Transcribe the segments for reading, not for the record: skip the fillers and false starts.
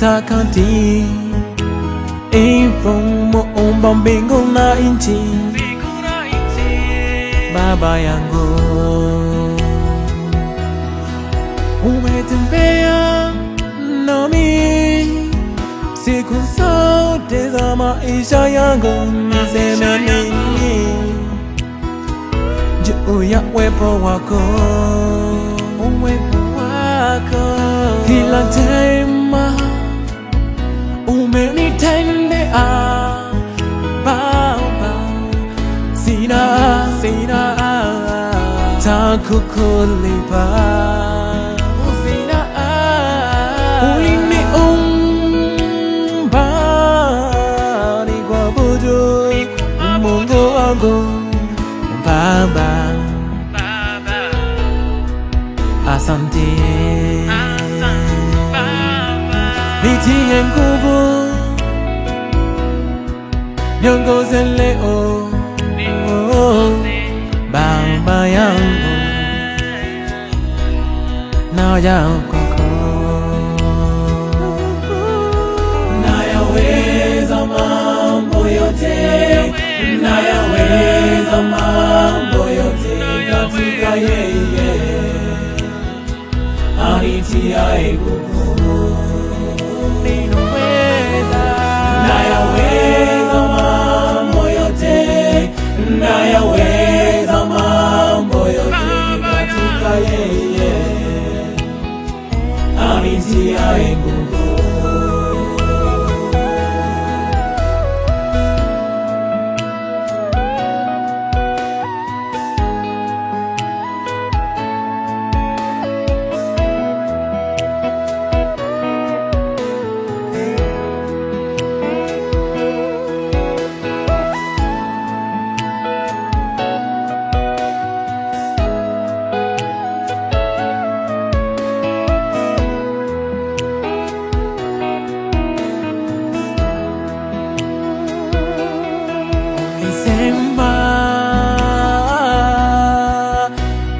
takati Ifong umba mbingu na nchi Baba yangu umetembea nami siku zote za maisha yangu, niseme nini juu ya uwepo wako, kila tema umenitendea Baba, sina cha kukulipa, uliniumba nikuabudu Mungu wangu Baba, asante, nitie nguvu, niongoze leo Baba yangu, naja kwako. Nayaweza mambo yote, nayaweza mambo yote katika yeye anitiaye nguvu. Nayaweza mambo yote, nayaweza mambo yote katika yeye anitiaye nguvu.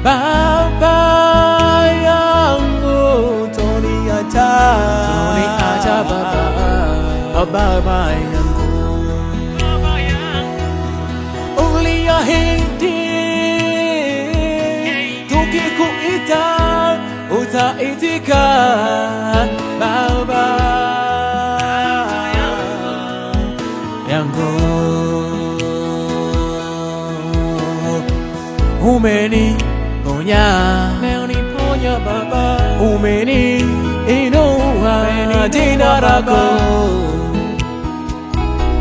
Baba yangu toniacha Baba yangu, uliahidi tukikuita utaitika Baba yangu, umeniponya Baba, umeniinua, jina lako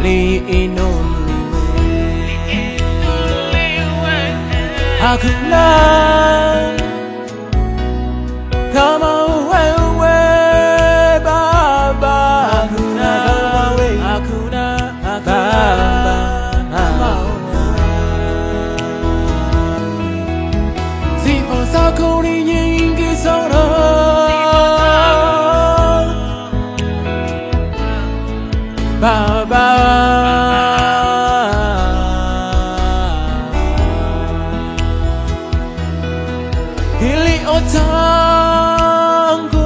liinuliwe. Hakuna kama wewe Baba, hakuna Baba, sifa zako ni nyingi sana Baba, kilio changu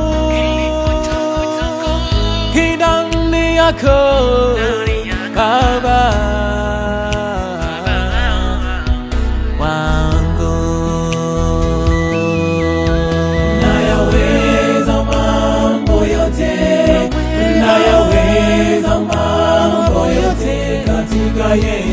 ndani yako Baba wangu, nayaweza mambo yote, nayaweza mambo yote katika yeye